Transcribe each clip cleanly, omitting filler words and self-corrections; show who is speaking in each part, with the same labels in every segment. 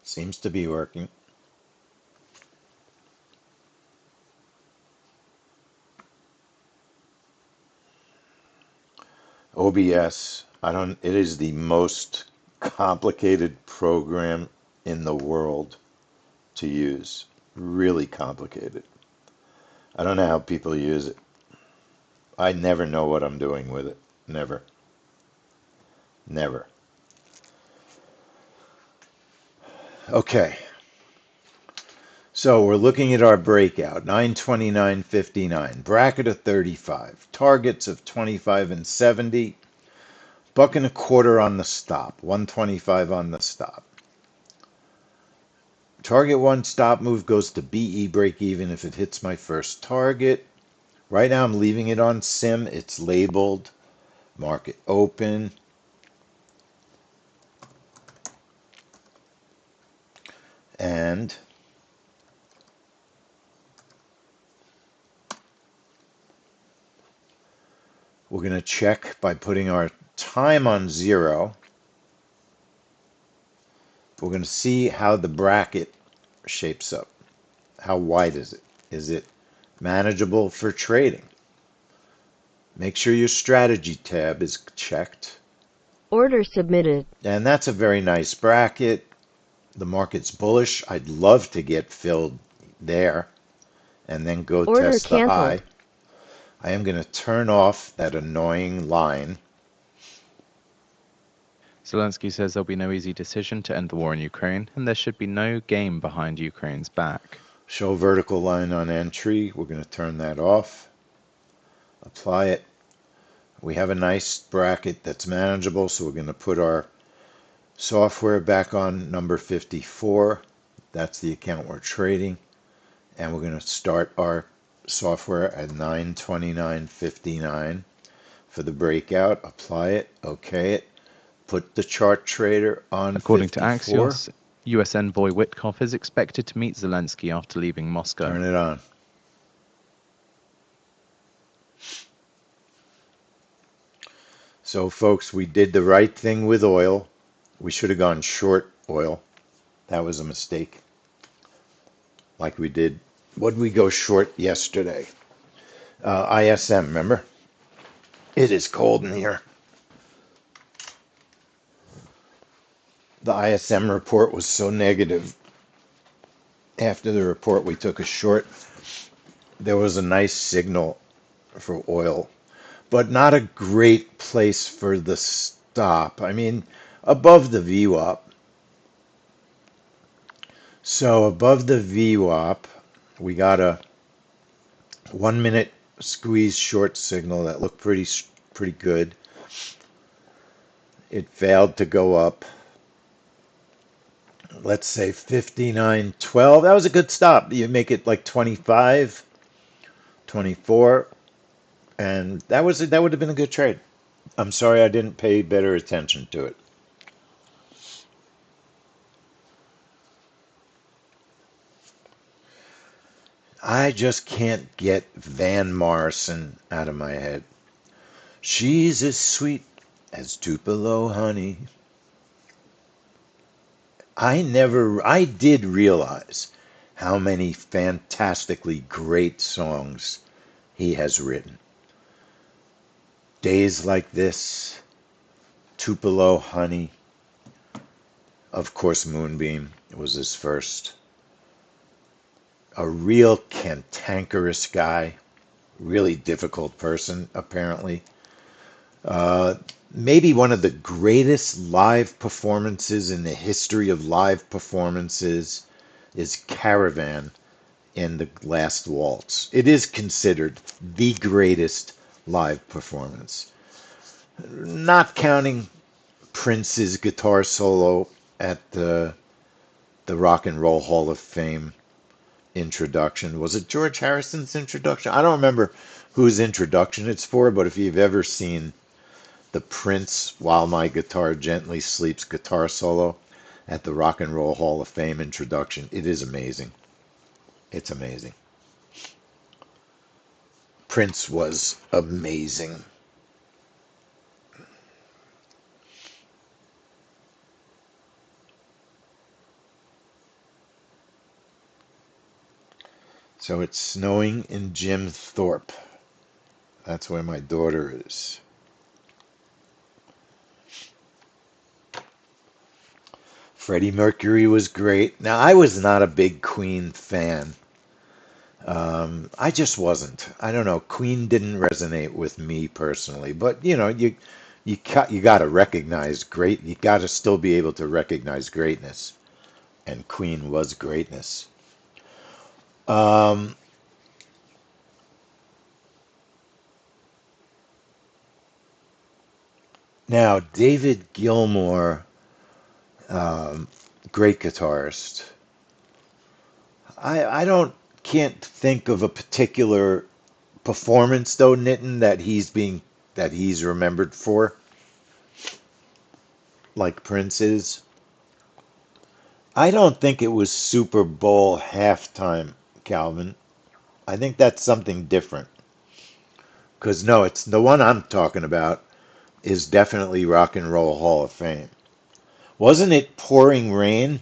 Speaker 1: Seems to be working. OBS, it is the most complicated program in the world to use. Really complicated. I don't know how people use it. I never know what I'm doing with it. Never. Never. Okay. So we're looking at our breakout, 929.59, bracket of 35, targets of 25 and 70, buck and a quarter on the stop, 125 on the stop. Target one stop move goes to BE break even if it hits my first target. Right now I'm leaving it on sim. It's labeled market open. And we're going to check by putting our time on 0. We're going to see how the bracket shapes up. How wide is it? Is it manageable for trading? Make sure your strategy tab is checked.
Speaker 2: Order submitted.
Speaker 1: And that's a very nice bracket. The market's bullish. I'd love to get filled there and then go
Speaker 2: Order
Speaker 1: test the high.
Speaker 2: canceled.
Speaker 1: I am going to turn off that annoying line.
Speaker 3: Zelensky says there'll be no easy decision to end the war in Ukraine, and there should be no game behind Ukraine's back.
Speaker 1: Show vertical line on entry. We're going to turn that off. Apply it. We have a nice bracket that's manageable, so we're going to put our software back on number 54. That's the account we're trading. And we're going to start our software at 929.59 for the breakout. Apply it. Okay it. Put the chart trader on
Speaker 3: According
Speaker 1: 54.
Speaker 3: to Axios, US envoy Witkoff is expected to meet Zelensky after leaving Moscow.
Speaker 1: Turn it on. So, folks, we did the right thing with oil. We should have gone short oil. That was a mistake. Like we did. What did we go short yesterday? ISM, remember? It is cold in here. The ISM report was so negative. After the report, we took a short. There was a nice signal for oil, but not a great place for the stop. I mean, above the VWAP. So above the VWAP, we got a 1 minute squeeze short signal that looked pretty good. It failed to go up. Let's say 59.12. That was a good stop. You make it like 25, 24, and that would have been a good trade. I'm sorry I didn't pay better attention to it. I just can't get Van Morrison out of my head. She's as sweet as Tupelo honey. I did realize how many fantastically great songs he has written. Days Like This, Tupelo Honey, of course Moonbeam was his first. A real cantankerous guy, really difficult person apparently. Maybe one of the greatest live performances in the history of live performances is Caravan in The Last Waltz. It is considered the greatest live performance. Not counting Prince's guitar solo at the Rock and Roll Hall of Fame introduction. Was it George Harrison's introduction? I don't remember whose introduction it's for, but if you've ever seen the Prince While My Guitar Gently Sleeps guitar solo at the Rock and Roll Hall of Fame introduction, it is amazing. It's amazing. Prince was amazing. So it's snowing in Jim Thorpe. That's where my daughter is. Freddie Mercury was great. Now, I was not a big Queen fan. I just wasn't. I don't know. Queen didn't resonate with me personally, but you got to recognize great. You got to still be able to recognize greatness, and Queen was greatness. Um, Now, David Gilmour, um, great guitarist. I don't can't think of a particular performance though, Nitin, that he's remembered for, like Prince is. I don't think it was Super Bowl halftime, Calvin. I think that's something different. Because no, it's the one I'm talking about is definitely Rock and Roll Hall of Fame. Wasn't it pouring rain?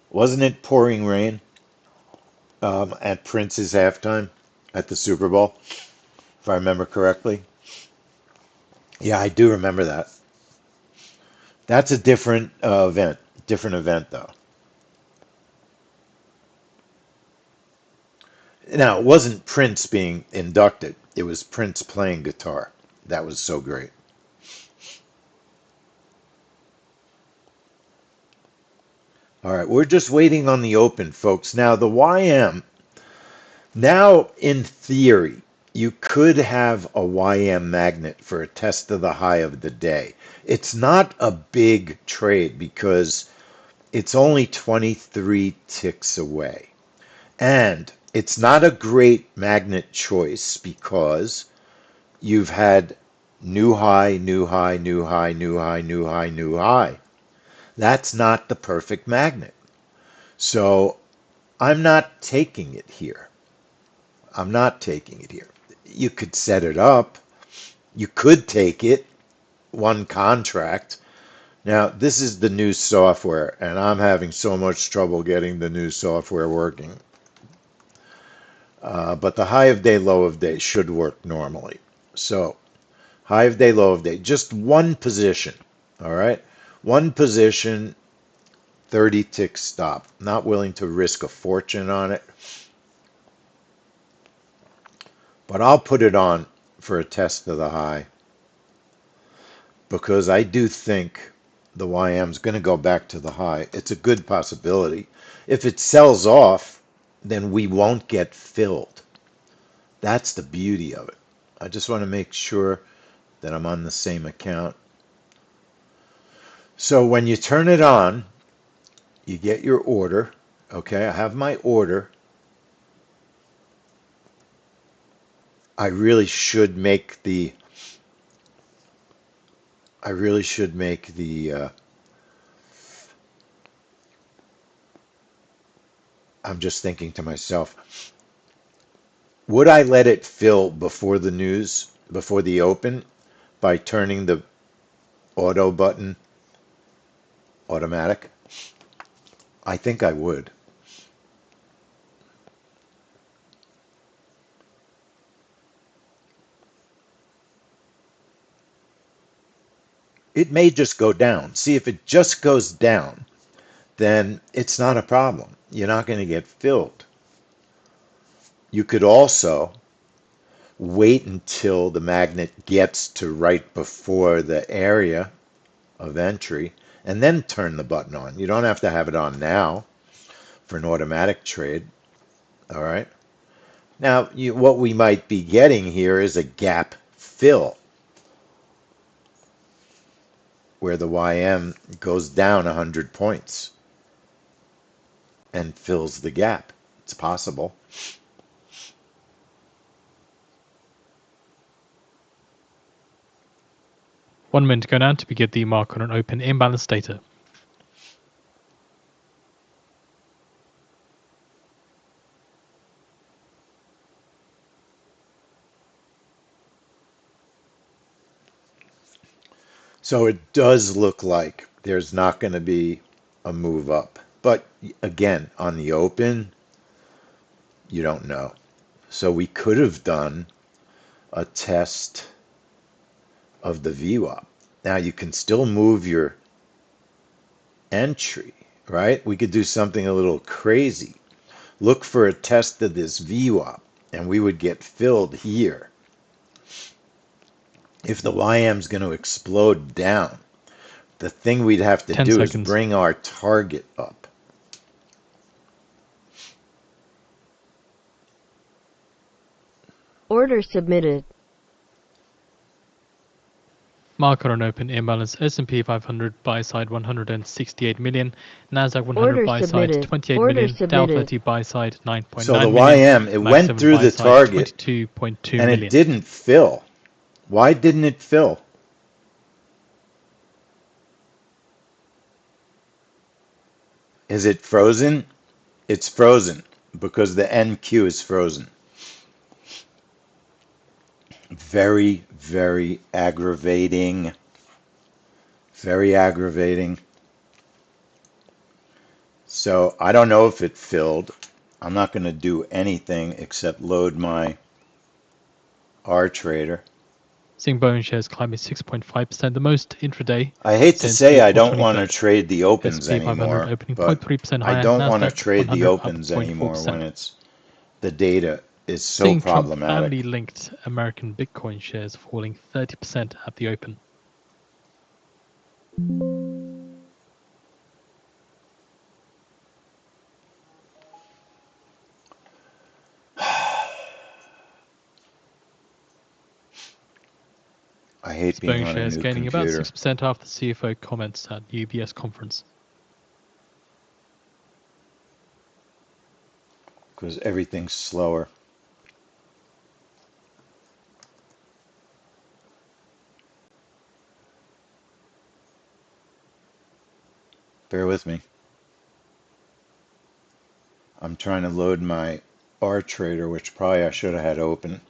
Speaker 1: Wasn't it pouring rain at Prince's halftime at the Super Bowl, if I remember correctly? Yeah, I do remember that. That's a different event. Different event, though. Now, it wasn't Prince being inducted. It was Prince playing guitar. That was so great. All right, we're just waiting on the open, folks. Now, the YM, now in theory, you could have a YM magnet for a test of the high of the day. It's not a big trade because it's only 23 ticks away. And it's not a great magnet choice because you've had new high, new high, new high, new high, new high, new high. That's not the perfect magnet. So I'm not taking it here. I'm not taking it here. You could set it up. You could take it, one contract. Now, this is the new software, and I'm having so much trouble getting the new software working. But the high of day, low of day should work normally. So, high of day, low of day, just one position. All right. One position, 30 tick stop. Not willing to risk a fortune on it, but I'll put it on for a test of the high because I do think the YM is going to go back to the high. It's a good possibility. If it sells off, then we won't get filled. That's the beauty of it. I just want to make sure that I'm on the same account. So when you turn it on, you get your order. Okay, I have my order. I really should make the I really should make the I'm just thinking to myself, would I let it fill before the news, before the open, by turning the auto button automatic? I think I would. It may just go down. See, if it just goes down, then it's not a problem. You're not going to get filled. You could also wait until the magnet gets to right before the area of entry and then turn the button on. You don't have to have it on now for an automatic trade. All right. Now, what we might be getting here is a gap fill where the YM goes down 100 points and fills the gap. It's possible.
Speaker 4: One minute to go now to give the mark on an open imbalance data.
Speaker 1: So it does look like there's not going to be a move up. But again, on the open, You don't know. So we could have done a test of the VWAP. Now you can still move your entry, right? We could do something a little crazy. Look for a test of this VWAP, and we would get filled here. If the YM's going to explode down, the thing we'd have to
Speaker 4: 10
Speaker 1: do
Speaker 4: seconds.
Speaker 1: is bring our target up.
Speaker 2: Order submitted.
Speaker 4: Market on open imbalance. S&P 500 buy side 168 million. Nasdaq 100
Speaker 2: Order
Speaker 4: buy side
Speaker 2: submitted.
Speaker 4: 28
Speaker 2: Order
Speaker 4: million. Dow
Speaker 2: submitted.
Speaker 4: 30 buy side 9.9
Speaker 1: So the
Speaker 4: million.
Speaker 1: YM, it
Speaker 4: Max
Speaker 1: went
Speaker 4: 7
Speaker 1: through
Speaker 4: buy
Speaker 1: the
Speaker 4: side
Speaker 1: target
Speaker 4: 22.2
Speaker 1: and
Speaker 4: million.
Speaker 1: it didn't fill. Why didn't it fill? Is it frozen? It's frozen because the NQ is frozen. Very, very aggravating. Very aggravating. So I don't know if it filled. I'm not going to do anything except load my R trader.
Speaker 4: Seeing Boeing shares climbing 6.5%, the most intraday.
Speaker 1: I hate to
Speaker 4: since
Speaker 1: say
Speaker 4: the
Speaker 1: I don't want to
Speaker 4: 23rd.
Speaker 1: trade the opens
Speaker 4: S&P 500
Speaker 1: anymore,
Speaker 4: opening
Speaker 1: but
Speaker 4: 0.3%
Speaker 1: I
Speaker 4: higher.
Speaker 1: don't want to
Speaker 4: Nasdaq
Speaker 1: trade the
Speaker 4: 100 up
Speaker 1: opens anymore
Speaker 4: 0.4%.
Speaker 1: when it's the data is so
Speaker 4: Seeing Trump
Speaker 1: problematic.
Speaker 4: family-linked American Bitcoin shares falling 30% at the open.
Speaker 1: I hate being
Speaker 4: Boeing
Speaker 1: on a
Speaker 4: shares
Speaker 1: new
Speaker 4: gaining about
Speaker 1: computer
Speaker 4: 6% after CFO comments at UBS conference.
Speaker 1: because everything's slower. Bear with me. I'm trying to load my R trader, which probably I should have had open.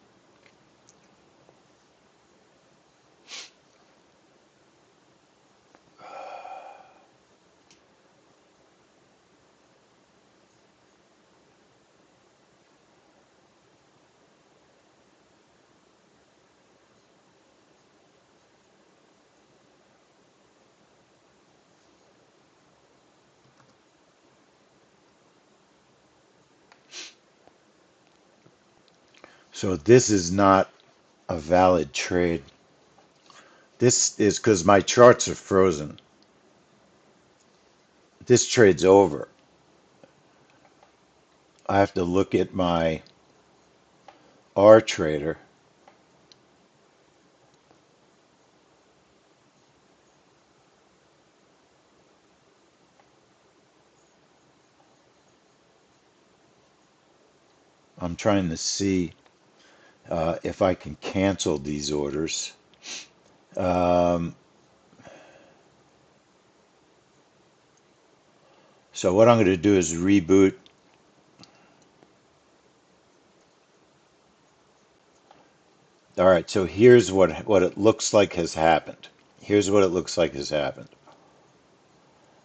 Speaker 1: So this is not a valid trade. This is because my charts are frozen. This trade's over. I have to look at my R trader. I'm trying to see if I can cancel these orders. So what I'm going to do is reboot. All right, so here's what it looks like has happened. Here's what it looks like has happened.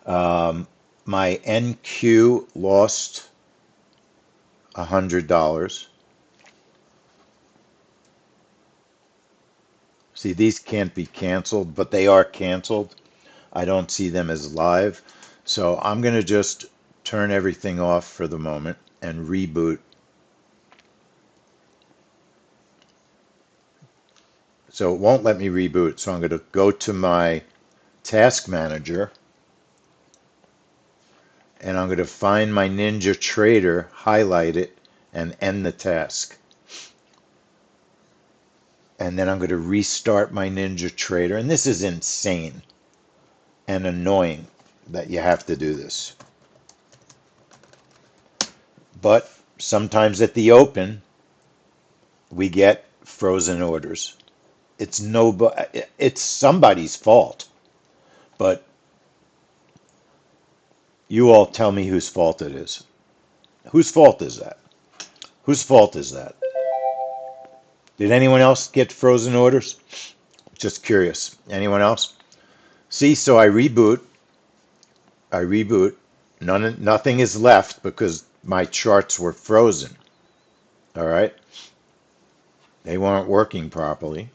Speaker 1: My NQ lost $100. See, these can't be canceled, but they are canceled. I don't see them as live. So I'm going to just turn everything off for the moment and reboot. So it won't let me reboot. So I'm going to go to my task manager and I'm going to find my Ninja Trader, highlight it, and end the task. And then I'm going to restart my Ninja Trader. And this is insane and annoying that you have to do this. But sometimes at the open, we get frozen orders. It's somebody's fault. But you all tell me whose fault it is. Whose fault is that? Whose fault is that? Did anyone else get frozen orders? Just curious. Anyone else? See, so I reboot. Nothing is left because my charts were frozen. All right. They weren't working properly.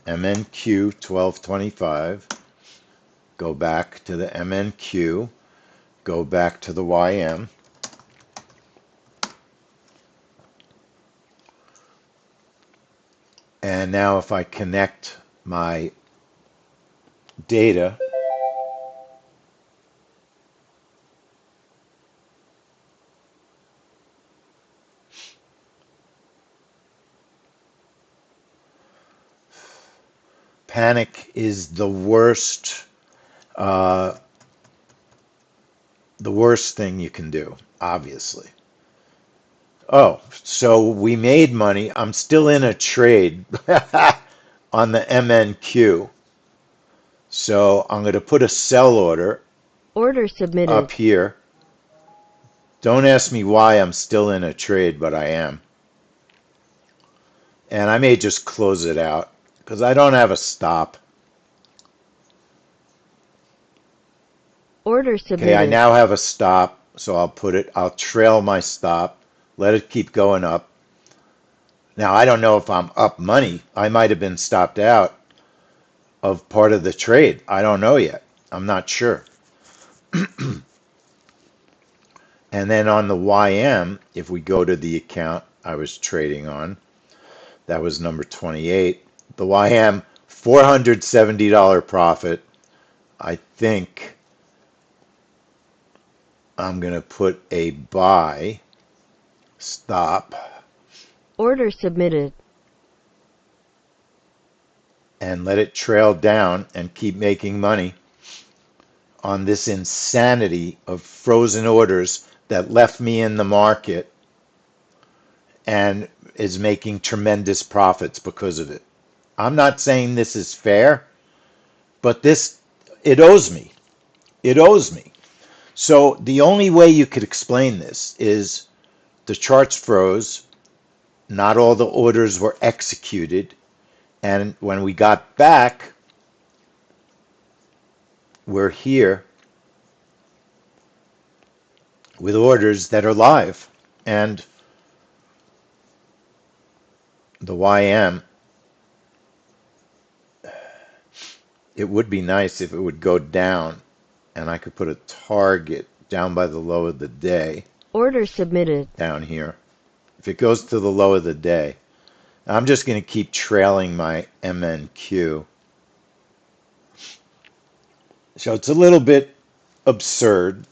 Speaker 1: MNQ 1225. Go back to the MNQ. Go back to the YM. And now if I connect my data, panic is uh, the worst thing you can do, obviously. Oh, so we made money. I'm still in a trade on the MNQ. So I'm going to put a sell order
Speaker 2: Order submitted.
Speaker 1: up here. Don't ask me why I'm still in a trade, but I am. And I may just close it out because I don't have a stop.
Speaker 2: Order
Speaker 1: Okay, I
Speaker 2: submitted.
Speaker 1: now have a stop, so I'll trail my stop, let it keep going up. Now, I don't know if I'm up money. I might have been stopped out of part of the trade. I don't know yet. I'm not sure. And then on the YM, if we go to the account I was trading on, that was number 28. The YM, $470 profit. I think I'm going to put a buy stop
Speaker 2: Order submitted.
Speaker 1: and let it trail down and keep making money on this insanity of frozen orders that left me in the market and is making tremendous profits because of it. I'm not saying this is fair, but it owes me. It owes me. So the only way you could explain this is the charts froze, not all the orders were executed, and when we got back, we're here with orders that are live. And the YM, it would be nice if it would go down and I could put a target down by the low of the day
Speaker 2: Order submitted.
Speaker 1: down here. If it goes to the low of the day, I'm just going to keep trailing my MNQ. So it's a little bit absurd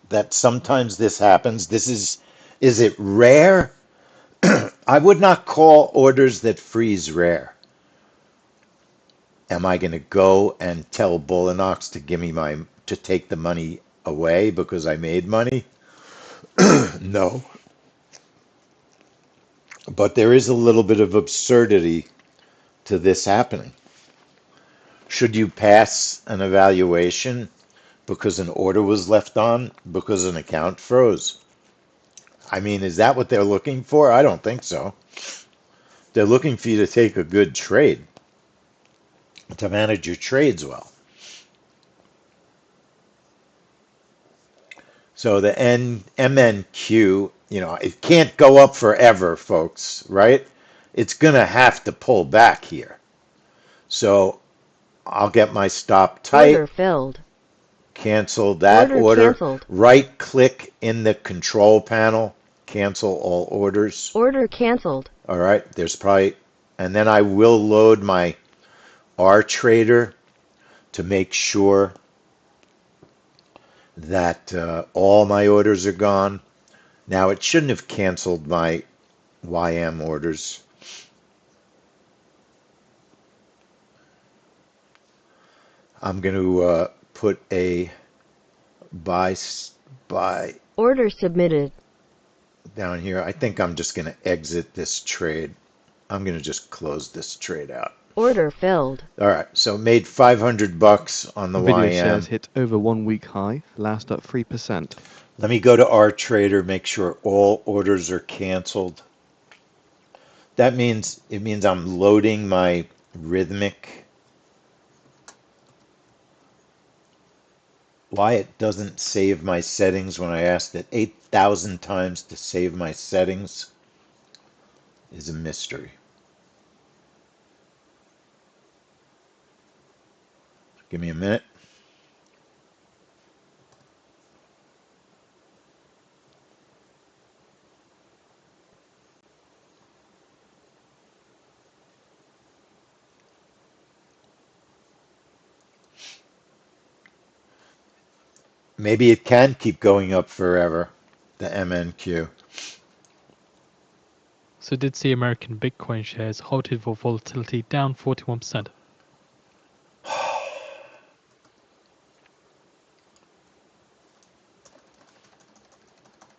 Speaker 1: that sometimes this happens. Is it rare? I would not call orders that freeze rare. Am I going to go and tell Bullinox to to take the money away because I made money? No. But there is a little bit of absurdity to this happening. Should you pass an evaluation because an order was left on because an account froze? I mean, is that what they're looking for? I don't think so. They're looking for you to take a good trade, to manage your trades well. So the MNQ, it can't go up forever, folks, right? It's going to have to pull back here. So I'll get my stop tight,
Speaker 2: Order filled.
Speaker 1: cancel that order,
Speaker 2: canceled.
Speaker 1: right click in the control panel, cancel all orders.
Speaker 2: Order canceled.
Speaker 1: All right, and then I will load my R trader to make sure that all my orders are gone. Now it shouldn't have canceled my YM orders. I'm going to put a buy
Speaker 2: Order submitted.
Speaker 1: down here. I think I'm just going to exit this trade. I'm going to just close this trade out.
Speaker 2: Order filled.
Speaker 1: All right, so made $500 on the
Speaker 5: Video
Speaker 1: YM.
Speaker 5: shares hit over 1 week high, last up 3%.
Speaker 1: Let me go to R Trader, make sure all orders are canceled. It means I'm loading my Rhythmic. Why it doesn't save my settings when I asked it 8,000 times to save my settings. is a mystery. Give me a minute. Maybe it can keep going up forever, the MNQ.
Speaker 4: So did see American Bitcoin shares halted for volatility, down 41%.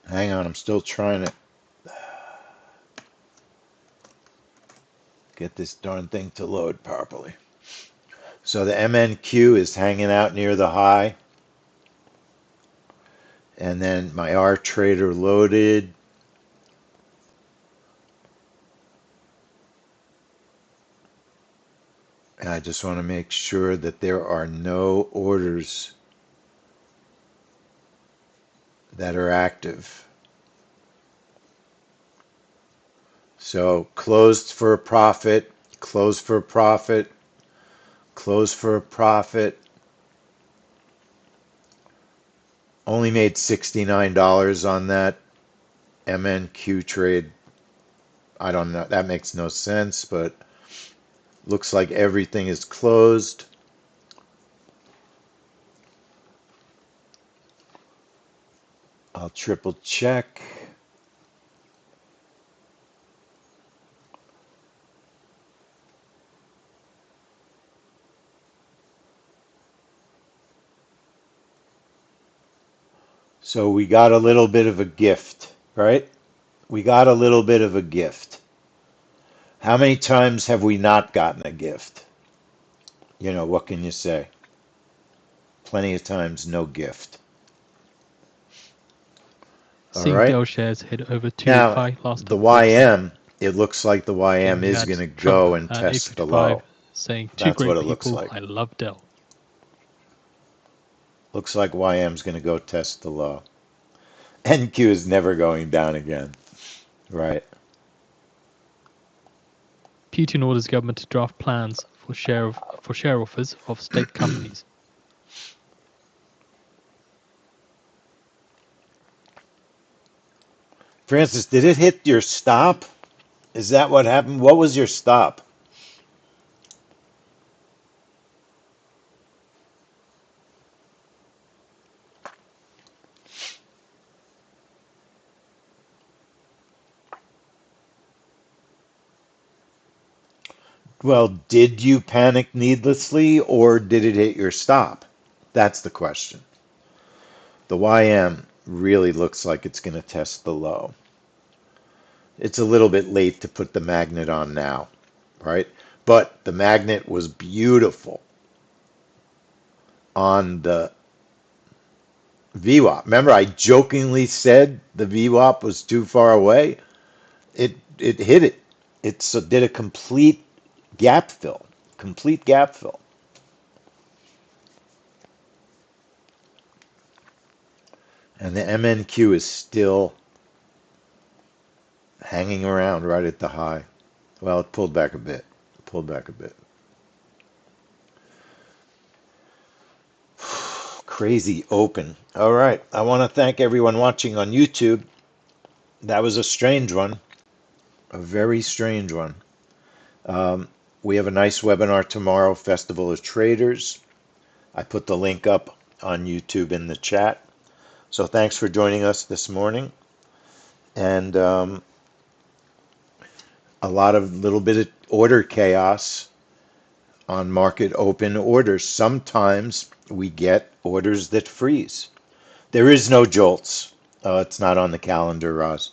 Speaker 1: Hang on, I'm still trying to get this darn thing to load properly. So the MNQ is hanging out near the high. And then my R trader loaded. And I just want to make sure that there are no orders that are active. So closed for a profit, closed for a profit, closed for a profit. Only made $69 on that MNQ trade. I don't know. That makes no sense, but looks like everything is closed. I'll triple check. So we got a little bit of a gift, right? We got a little bit of a gift. How many times have we not gotten a gift? You know, what can you say? Plenty of times, no gift. All
Speaker 4: Seeing
Speaker 1: right.
Speaker 4: Dell shares hit over 2-week
Speaker 1: Now,
Speaker 4: high, last
Speaker 1: the
Speaker 4: up 4%.
Speaker 1: YM, it looks like the YM
Speaker 4: We
Speaker 1: is
Speaker 4: had
Speaker 1: going to
Speaker 4: Trump
Speaker 1: go and
Speaker 4: at
Speaker 1: test the
Speaker 4: 8:55
Speaker 1: low.
Speaker 4: saying, "Two
Speaker 1: That's what
Speaker 4: great
Speaker 1: it looks
Speaker 4: people,
Speaker 1: like.
Speaker 4: I love Dell."
Speaker 1: Looks like YM's going to go test the low. NQ is never going down again. Right.
Speaker 4: Putin orders government to draft plans for share offers of state companies.
Speaker 1: Francis, did it hit your stop? Is that what happened? What was your stop? Well, did you panic needlessly or did it hit your stop? That's the question. The YM really looks like it's going to test the low. It's a little bit late to put the magnet on now, right? But the magnet was beautiful on the VWAP. Remember, I jokingly said the VWAP was too far away. It hit it. It did a complete gap fill. Complete gap fill. And the MNQ is still hanging around right at the high. Well, it pulled back a bit. Pulled back a bit. Crazy open. All right. I want to thank everyone watching on YouTube. That was a strange one. A very strange one. We have a nice webinar tomorrow, Festival of Traders. I put the link up on YouTube in the chat. So thanks for joining us this morning. And a little bit of order chaos on market open orders. Sometimes we get orders that freeze. There is no jolts. It's not on the calendar, Roz.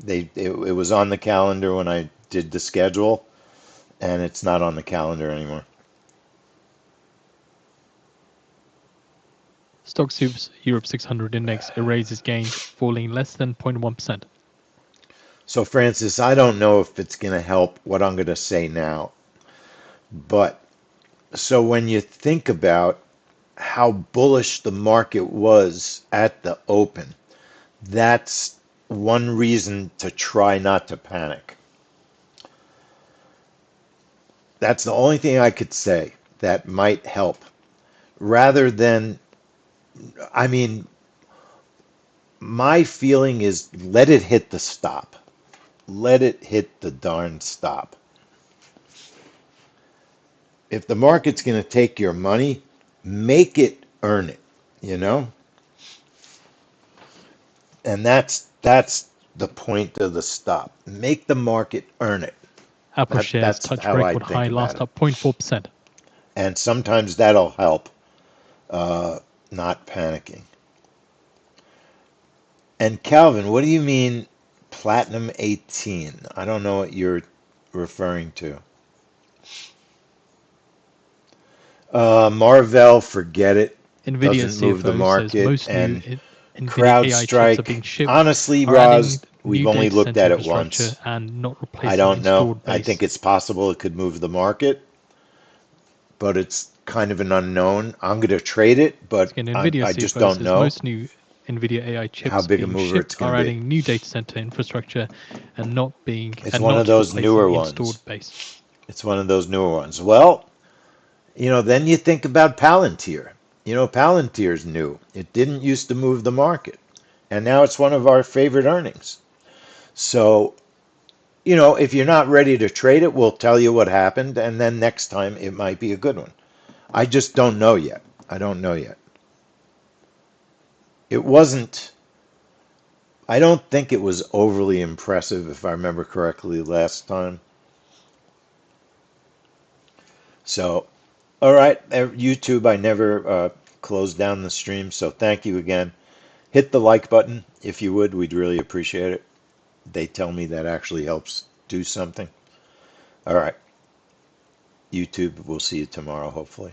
Speaker 1: It was on the calendar when I did the schedule, and it's not on the calendar anymore.
Speaker 4: Stoxx Europe 600 index erases gains, falling less than 0.1%.
Speaker 1: So, Francis, I don't know if it's going to help what I'm going to say now, but so when you think about how bullish the market was at the open, that's one reason to try not to panic. That's the only thing I could say that might help. Rather than, I mean, my feeling is let it hit the stop. Let it hit the darn stop. If the market's going to take your money, make it earn it, you know? And that's the point of the stop. Make the market earn it.
Speaker 4: Apple shares
Speaker 1: That's
Speaker 4: touch
Speaker 1: how I
Speaker 4: record
Speaker 1: think
Speaker 4: high
Speaker 1: about
Speaker 4: last
Speaker 1: it.
Speaker 4: up 0.4%.
Speaker 1: And sometimes that'll help not panicking. And Calvin, what do you mean Platinum 18? I don't know what you're referring to. Marvell, forget it.
Speaker 4: Nvidia
Speaker 1: Doesn't move the
Speaker 4: CFO says
Speaker 1: market.
Speaker 4: most new
Speaker 1: And
Speaker 4: Nvidia AI chips are being
Speaker 1: CrowdStrike,
Speaker 4: shipped
Speaker 1: honestly,
Speaker 4: are adding
Speaker 1: Roz, we've
Speaker 4: new
Speaker 1: only
Speaker 4: data
Speaker 1: looked
Speaker 4: center
Speaker 1: at it
Speaker 4: infrastructure
Speaker 1: once.
Speaker 4: and not
Speaker 1: I
Speaker 4: replacing
Speaker 1: don't know.
Speaker 4: installed
Speaker 1: I
Speaker 4: base.
Speaker 1: think it's possible it could move the market, but it's kind of an unknown. I'm going to trade it, but
Speaker 4: Again, Nvidia
Speaker 1: I just
Speaker 4: CFO
Speaker 1: don't
Speaker 4: says
Speaker 1: know
Speaker 4: most new Nvidia AI
Speaker 1: how
Speaker 4: chips
Speaker 1: big a
Speaker 4: being
Speaker 1: mover it's
Speaker 4: shipped
Speaker 1: going
Speaker 4: are
Speaker 1: to be.
Speaker 4: adding new data center infrastructure and not
Speaker 1: It's one of those
Speaker 4: replacing
Speaker 1: newer
Speaker 4: the
Speaker 1: ones.
Speaker 4: installed base.
Speaker 1: It's one of those newer ones. Well, then you think about Palantir. Palantir's new. It didn't used to move the market, and now it's one of our favorite earnings. So, if you're not ready to trade it, we'll tell you what happened, and then next time it might be a good one. I just don't know yet. I don't know yet. It wasn't, I don't think it was overly impressive, if I remember correctly, last time. So, all right, YouTube, I never closed down the stream, so thank you again. Hit the like button if you would. We'd really appreciate it. They tell me that actually helps do something. All right, YouTube, we'll see you tomorrow, hopefully.